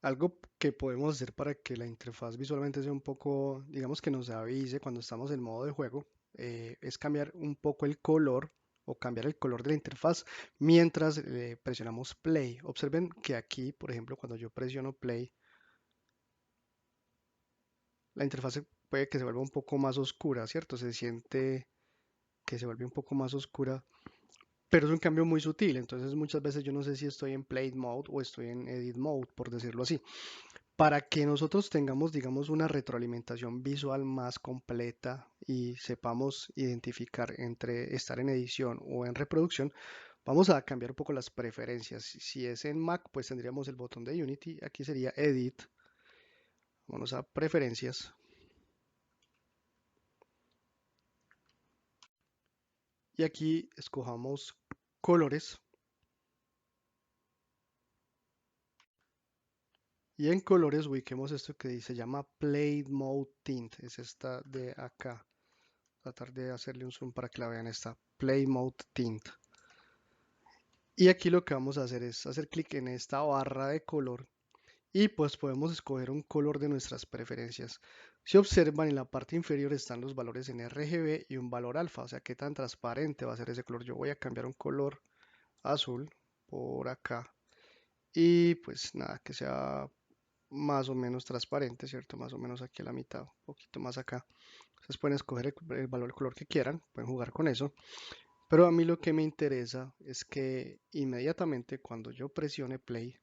Algo que podemos hacer para que la interfaz visualmente sea un poco, digamos que nos avise cuando estamos en modo de juego, es cambiar un poco el color o cambiar el color de la interfaz mientras presionamos play. Observen que aquí, por ejemplo, cuando yo presiono play, la interfaz puede que se vuelva un poco más oscura, ¿cierto? Se siente que se vuelve un poco más oscura, pero es un cambio muy sutil. Entonces muchas veces yo no sé si estoy en play mode o estoy en edit mode, por decirlo así. Para que nosotros tengamos, digamos, una retroalimentación visual más completa y sepamos identificar entre estar en edición o en reproducción, vamos a cambiar un poco las preferencias. Si es en Mac, pues tendríamos el botón de Unity. Aquí sería Edit. Vamos a Preferencias. Y aquí escojamos colores. Y en colores ubiquemos esto que se llama Play Mode Tint. Es esta de acá. Tratar de hacerle un zoom para que la vean esta. Play Mode Tint. Y aquí lo que vamos a hacer es hacer clic en esta barra de color y pues podemos escoger un color de nuestras preferencias. Si observan en la parte inferior están los valores en RGB y un valor alfa, o sea qué tan transparente va a ser ese color. Yo voy a cambiar un color azul por acá y pues nada, que sea más o menos transparente, ¿cierto? Más o menos aquí a la mitad, un poquito más acá. Ustedes pueden escoger el valor, el color que quieran, pueden jugar con eso. Pero a mí lo que me interesa es que inmediatamente cuando yo presione play,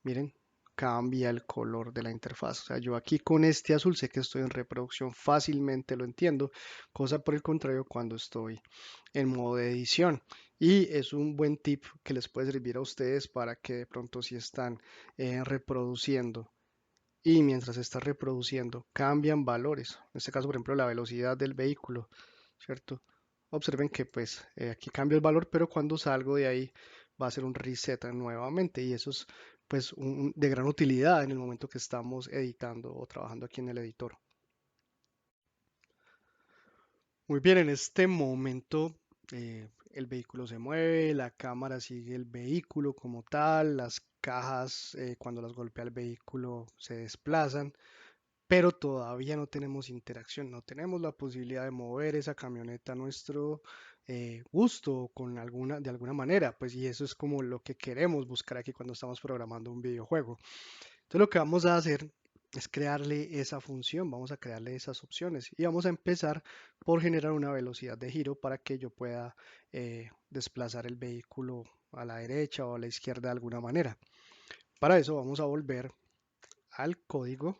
miren, cambia el color de la interfaz. O sea, yo aquí con este azul sé que estoy en reproducción, fácilmente lo entiendo, cosa por el contrario cuando estoy en modo de edición. Y es un buen tip que les puede servir a ustedes para que de pronto si están reproduciendo y mientras está reproduciendo cambian valores. En este caso, por ejemplo, la velocidad del vehículo, ¿cierto? Observen que pues aquí cambia el valor, pero cuando salgo de ahí va a ser un reset nuevamente y eso es pues de gran utilidad en el momento que estamos editando o trabajando aquí en el editor. Muy bien, en este momento el vehículo se mueve, la cámara sigue el vehículo como tal, las cajas cuando las golpea el vehículo se desplazan, pero todavía no tenemos interacción, no tenemos la posibilidad de mover esa camioneta a nuestro gusto con de alguna manera, pues y eso es como lo que queremos buscar aquí cuando estamos programando un videojuego. Entonces lo que vamos a hacer es crearle esa función, vamos a crearle esas opciones y vamos a empezar por generar una velocidad de giro para que yo pueda desplazar el vehículo a la derecha o a la izquierda de alguna manera. Para eso vamos a volver al código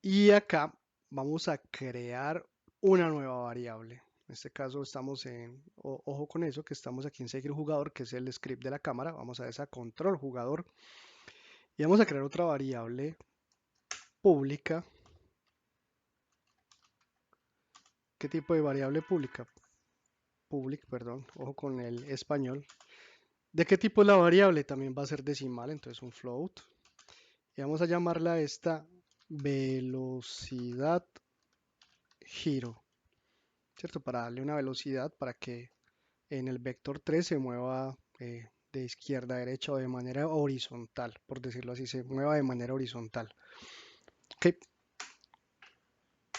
y acá vamos a crear una nueva variable. En este caso estamos ojo con eso, que estamos aquí en seguir jugador, que es el script de la cámara. Vamos a esa control jugador y vamos a crear otra variable pública. ¿Qué tipo de variable pública? Public, perdón, ojo con el español. ¿De qué tipo es la variable? También va a ser decimal, entonces un float. Y vamos a llamarla esta velocidad giro, ¿cierto? Para darle una velocidad para que en el vector 3 se mueva de izquierda a derecha o de manera horizontal, por decirlo así, se mueva de manera horizontal. Ok,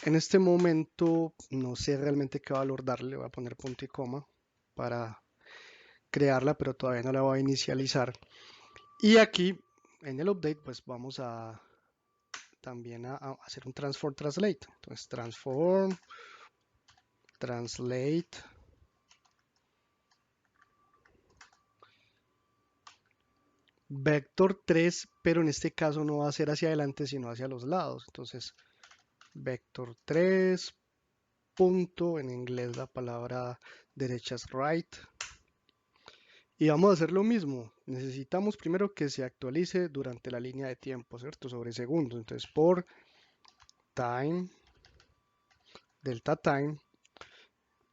en este momento no sé realmente qué valor darle, voy a poner punto y coma para crearla, pero todavía no la voy a inicializar. Y aquí en el update pues vamos a también a hacer un transform translate. Entonces transform translate vector 3, pero en este caso no va a ser hacia adelante, sino hacia los lados. Entonces vector 3 punto, en inglés la palabra derecha es right. Y vamos a hacer lo mismo. Necesitamos primero que se actualice durante la línea de tiempo, ¿cierto? Sobre segundos. Entonces por time, delta time.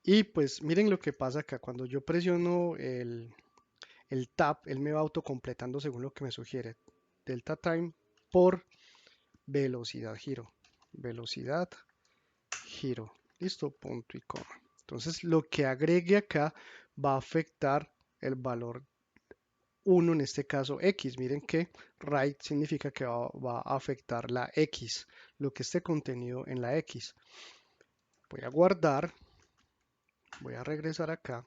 Y pues miren lo que pasa acá. Cuando yo presiono el tab, él me va autocompletando según lo que me sugiere. Delta time por velocidad giro. Velocidad giro. Listo, punto y coma. Entonces lo que agregue acá va a afectar el valor 1, en este caso X. Miren que right significa que va a afectar la X, lo que esté contenido en la X. Voy a guardar, voy a regresar acá.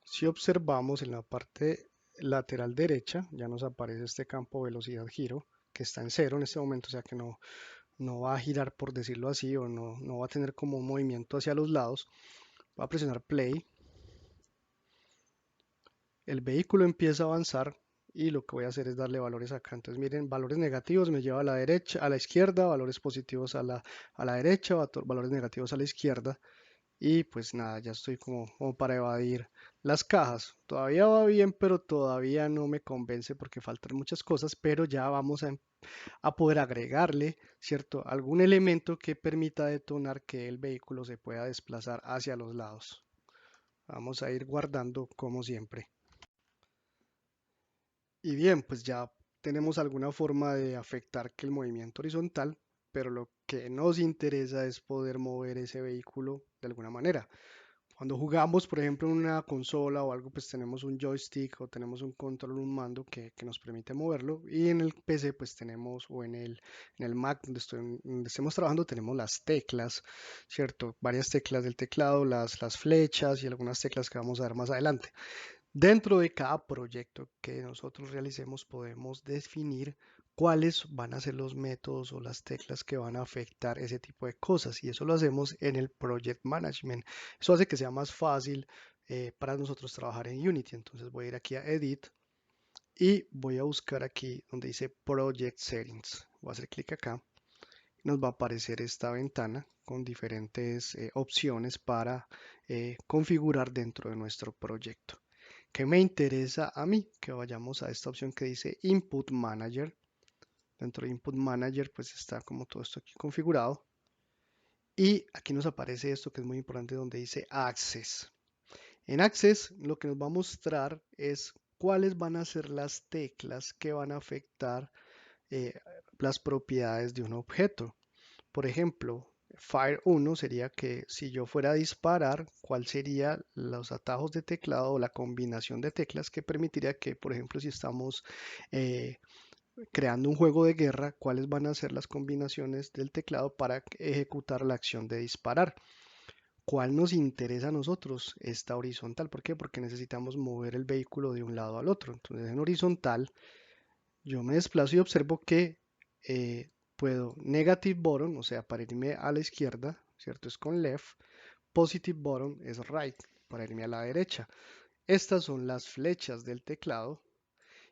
Si observamos en la parte lateral derecha, ya nos aparece este campo velocidad giro, que está en 0 en este momento, o sea que no va a girar, por decirlo así, o no va a tener como un movimiento hacia los lados. Voy a presionar play. El vehículo empieza a avanzar y lo que voy a hacer es darle valores acá. Entonces miren, valores negativos me lleva a la derecha, a la izquierda, valores positivos a la derecha, valores negativos a la izquierda. Y pues nada, ya estoy como para evadir las cajas. Todavía va bien, pero todavía no me convence porque faltan muchas cosas, pero ya vamos a poder agregarle, ¿cierto? Algún elemento que permita detonar que el vehículo se pueda desplazar hacia los lados. Vamos a ir guardando como siempre. Y bien, pues ya tenemos alguna forma de afectar que el movimiento horizontal, pero lo que nos interesa es poder mover ese vehículo de alguna manera. Cuando jugamos, por ejemplo, en una consola o algo, pues tenemos un joystick o tenemos un control, un mando que nos permite moverlo. Y en el PC, pues tenemos, o en el Mac donde estemos trabajando, tenemos las teclas, ¿cierto? Varias teclas del teclado, las flechas y algunas teclas que vamos a ver más adelante. Dentro de cada proyecto que nosotros realicemos podemos definir cuáles van a ser los métodos o las teclas que van a afectar ese tipo de cosas y eso lo hacemos en el Project Management. Eso hace que sea más fácil para nosotros trabajar en Unity. Entonces voy a ir aquí a Edit y voy a buscar aquí donde dice Project Settings. Voy a hacer clic acá. Nos va a aparecer esta ventana con diferentes opciones para configurar dentro de nuestro proyecto. ¿Qué me interesa a mí? Que vayamos a esta opción que dice Input Manager. Dentro de Input Manager pues está como todo esto aquí configurado. Y aquí nos aparece esto que es muy importante donde dice Access. En Access lo que nos va a mostrar es cuáles van a ser las teclas que van a afectar las propiedades de un objeto. Por ejemplo, Fire 1 sería que si yo fuera a disparar, ¿cuál serían los atajos de teclado o la combinación de teclas que permitiría que, por ejemplo, si estamos eh, creando un juego de guerra, cuáles van a ser las combinaciones del teclado para ejecutar la acción de disparar? ¿Cuál nos interesa a nosotros? Esta horizontal. ¿Por qué? Porque necesitamos mover el vehículo de un lado al otro. Entonces, en horizontal, yo me desplazo y observo que puedo negative bottom, o sea, para irme a la izquierda, ¿cierto? Es con left. Positive bottom es right, para irme a la derecha. Estas son las flechas del teclado.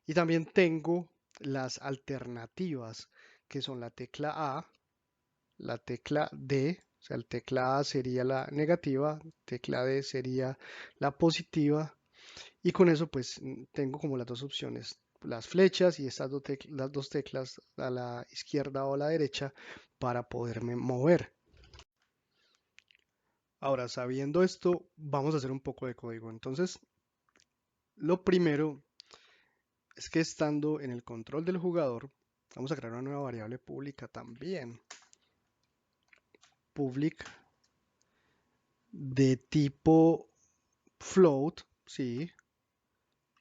Y también tengo las alternativas, que son la tecla A, la tecla D, o sea, la tecla A sería la negativa, tecla D sería la positiva, y con eso pues tengo como las dos opciones, las flechas y estas las dos teclas a la izquierda o a la derecha para poderme mover. Ahora, sabiendo esto, vamos a hacer un poco de código. Entonces, lo primero es que estando en el control del jugador, vamos a crear una nueva variable pública también. Public de tipo float, sí,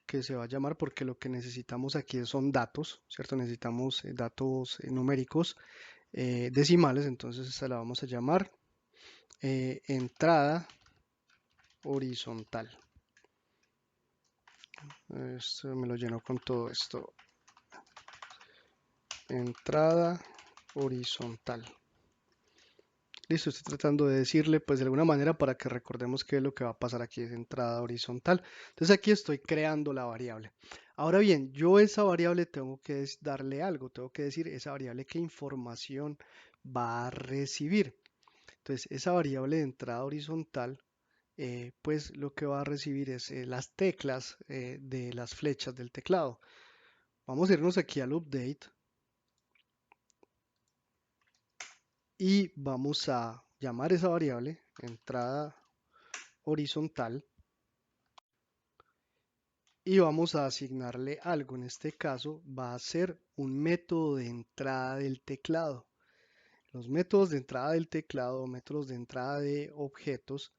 que se va a llamar porque lo que necesitamos aquí son datos, ¿cierto? Necesitamos datos numéricos decimales, entonces esta la vamos a llamar entrada horizontal. Esto me lo lleno con todo esto. Entrada horizontal. Listo, estoy tratando de decirle pues de alguna manera para que recordemos qué es lo que va a pasar aquí, es entrada horizontal. Entonces aquí estoy creando la variable. Ahora bien, yo esa variable tengo que darle algo, tengo que decir esa variable qué información va a recibir. Entonces esa variable de entrada horizontal pues lo que va a recibir es las teclas de las flechas del teclado. Vamos a irnos aquí al update y vamos a llamar esa variable entrada horizontal y vamos a asignarle algo. En este caso va a ser un método de entrada del teclado. Los métodos de entrada del teclado, métodos de entrada de objetos,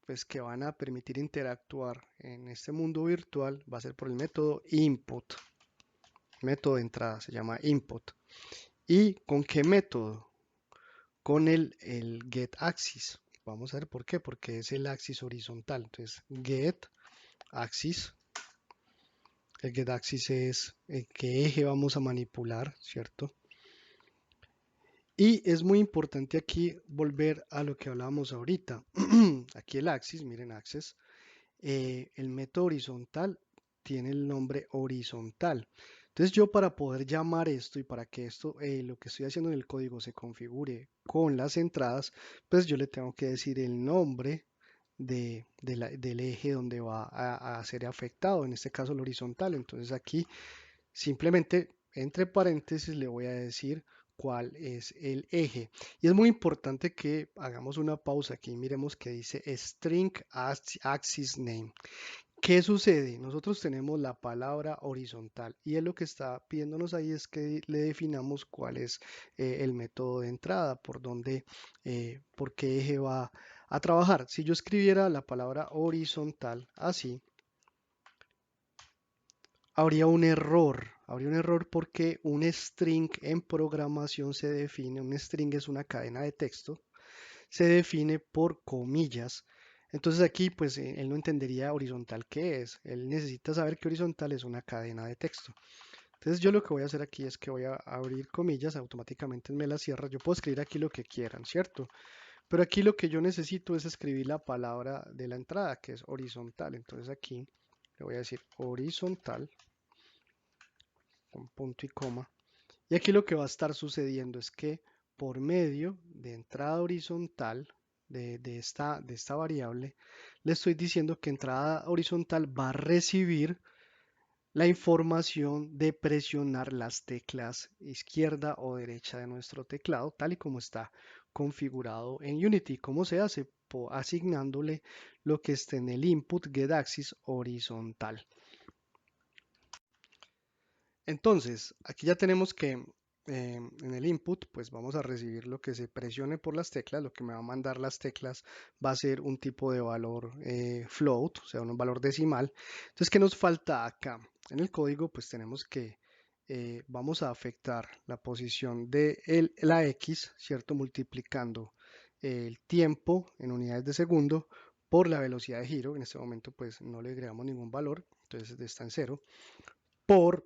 pues que van a permitir interactuar en este mundo virtual va a ser por el método input. Método de entrada se llama input. ¿Y con qué método? Con el getAxis. Vamos a ver por qué, porque es el axis horizontal. Entonces, getAxis. El getAxis es qué eje vamos a manipular, ¿cierto? Y es muy importante aquí volver a lo que hablábamos ahorita. Aquí el axis, miren axis, el método horizontal tiene el nombre horizontal. Entonces yo para poder llamar esto y para que esto, lo que estoy haciendo en el código se configure con las entradas, pues yo le tengo que decir el nombre del eje donde va a ser afectado, en este caso el horizontal. Entonces aquí simplemente entre paréntesis le voy a decir cuál es el eje. Y es muy importante que hagamos una pausa aquí y miremos que dice string axis name. ¿Qué sucede? Nosotros tenemos la palabra horizontal y él lo que está pidiéndonos ahí es que le definamos cuál es el método de entrada, por qué eje va a trabajar. Si yo escribiera la palabra horizontal así, habría un error porque un string en programación se define, un string es una cadena de texto, se define por comillas. Entonces aquí pues él no entendería horizontal qué es, él necesita saber que horizontal es una cadena de texto. Entonces yo lo que voy a hacer aquí es que voy a abrir comillas, automáticamente me las cierra, yo puedo escribir aquí lo que quieran, ¿cierto? Pero aquí lo que yo necesito es escribir la palabra de la entrada, que es horizontal. Entonces aquí le voy a decir horizontal con punto y coma. Y aquí lo que va a estar sucediendo es que por medio de entrada horizontal de esta variable, le estoy diciendo que entrada horizontal va a recibir la información de presionar las teclas izquierda o derecha de nuestro teclado, tal y como está configurado en Unity. ¿Cómo se hace? Asignándole lo que esté en el input getAxis horizontal. Entonces, aquí ya tenemos que en el input, pues vamos a recibir lo que se presione por las teclas, lo que me va a mandar las teclas va a ser un tipo de valor float, o sea, un valor decimal. Entonces, ¿qué nos falta acá? En el código, pues tenemos que, vamos a afectar la posición de la X, ¿cierto? Multiplicando el tiempo en unidades de segundo por la velocidad de giro. En este momento, pues no le agregamos ningún valor, entonces está en cero. ¿Por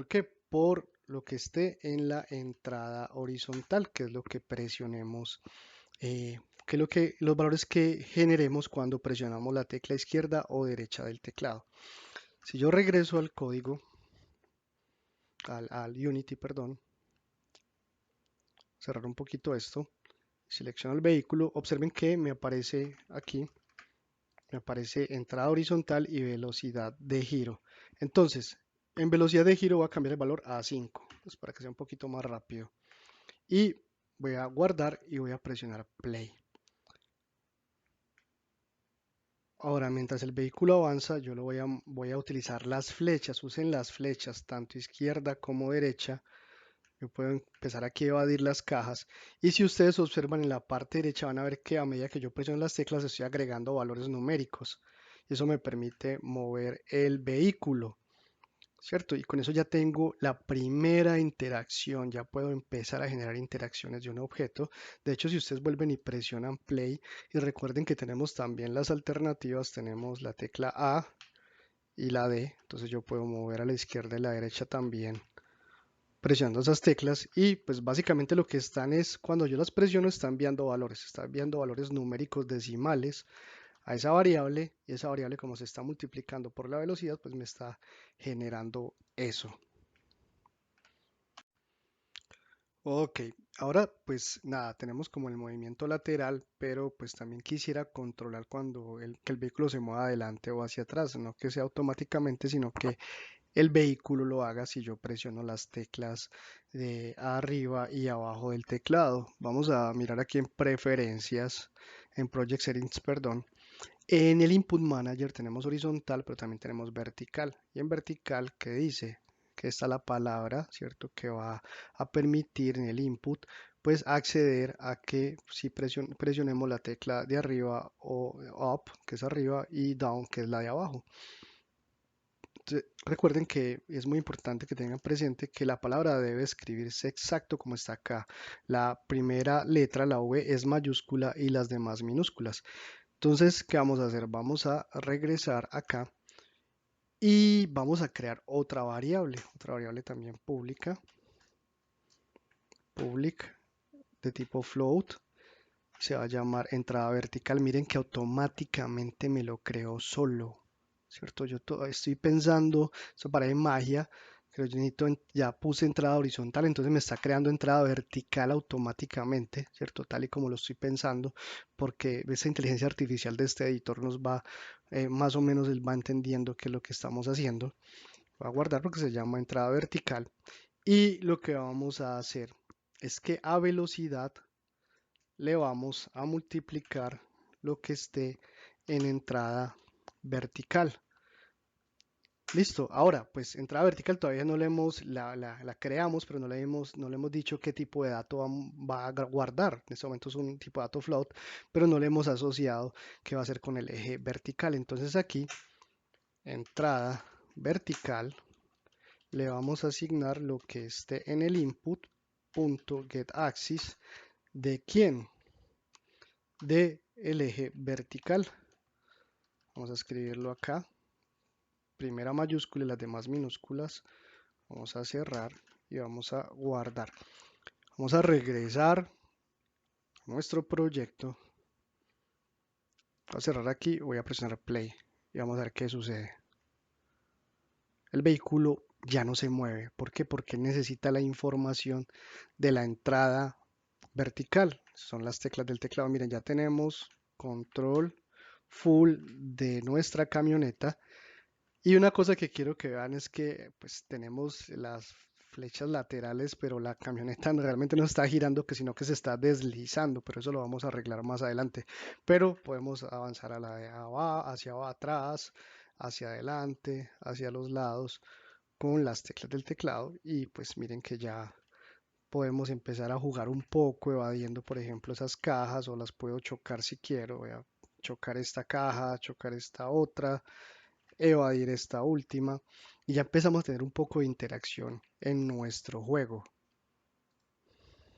qué? Por lo que esté en la entrada horizontal, que es lo que presionemos, que es los valores que generemos cuando presionamos la tecla izquierda o derecha del teclado. Si yo regreso al código, al Unity, perdón, cerrar un poquito esto, selecciono el vehículo, observen que me aparece aquí, me aparece entrada horizontal y velocidad de giro. Entonces, en velocidad de giro voy a cambiar el valor a 5, pues para que sea un poquito más rápido. Y voy a guardar y voy a presionar play. Ahora, mientras el vehículo avanza, yo voy a utilizar las flechas. Usen las flechas, tanto izquierda como derecha. Yo puedo empezar aquí a evadir las cajas. Y si ustedes observan en la parte derecha, van a ver que a medida que yo presiono las teclas, estoy agregando valores numéricos. Y eso me permite mover el vehículo. ¿Cierto? Y con eso ya tengo la primera interacción, ya puedo empezar a generar interacciones de un objeto. De hecho, si ustedes vuelven y presionan play y recuerden que tenemos también las alternativas, tenemos la tecla A y la D, entonces yo puedo mover a la izquierda y a la derecha también presionando esas teclas y pues básicamente lo que están es, cuando yo las presiono, está enviando valores numéricos decimales a esa variable y esa variable como se está multiplicando por la velocidad, pues me está generando eso. Ok, ahora pues nada, tenemos como el movimiento lateral, pero pues también quisiera controlar que el vehículo se mueva adelante o hacia atrás, no que sea automáticamente, sino que el vehículo lo haga si yo presiono las teclas de arriba y abajo del teclado. Vamos a mirar aquí en preferencias, en Project Settings, perdón. En el Input Manager tenemos horizontal, pero también tenemos vertical. Y en vertical, ¿qué dice? Que está la palabra, ¿cierto? Que va a permitir en el input pues acceder a que si presionemos la tecla de arriba o up, que es arriba, y down, que es la de abajo. Entonces, recuerden que es muy importante que tengan presente que la palabra debe escribirse exacto como está acá. La primera letra, la V, es mayúscula y las demás minúsculas. Entonces, ¿qué vamos a hacer? Vamos a regresar acá y vamos a crear otra variable también pública, public, de tipo float. Se va a llamar entrada vertical. Miren que automáticamente me lo creó solo, ¿cierto? Yo estoy pensando, eso parece magia, pero yo necesito, ya puse entrada horizontal, entonces me está creando entrada vertical automáticamente, ¿cierto? Tal y como lo estoy pensando, porque esa inteligencia artificial de este editor nos va, más o menos él va entendiendo qué es lo que estamos haciendo. Voy a guardar porque se llama entrada vertical. Y lo que vamos a hacer es que a velocidad le vamos a multiplicar lo que esté en entrada vertical. Listo, ahora pues entrada vertical todavía no le hemos, la creamos, pero no le hemos dicho qué tipo de dato va a guardar. En este momento es un tipo de dato float, pero no le hemos asociado que va a ser con el eje vertical. Entonces aquí, entrada vertical, le vamos a asignar lo que esté en el input.getAxis de quién, de el eje vertical. Vamos a escribirlo acá, primera mayúscula y las demás minúsculas. Vamos a cerrar y vamos a guardar. Vamos a regresar a nuestro proyecto. Voy a cerrar aquí, voy a presionar play y vamos a ver qué sucede. El vehículo ya no se mueve. ¿Por qué? Porque necesita la información de la entrada vertical. Son las teclas del teclado. Miren, ya tenemos control full de nuestra camioneta. Y una cosa que quiero que vean es que pues tenemos las flechas laterales, pero la camioneta realmente no está girando, sino que se está deslizando, pero eso lo vamos a arreglar más adelante. Pero podemos avanzar a la de abajo, hacia atrás, hacia adelante, hacia los lados con las teclas del teclado y pues miren que ya podemos empezar a jugar un poco evadiendo, por ejemplo, esas cajas o las puedo chocar si quiero. Voy a chocar esta caja, chocar esta otra, evadir esta última y ya empezamos a tener un poco de interacción en nuestro juego.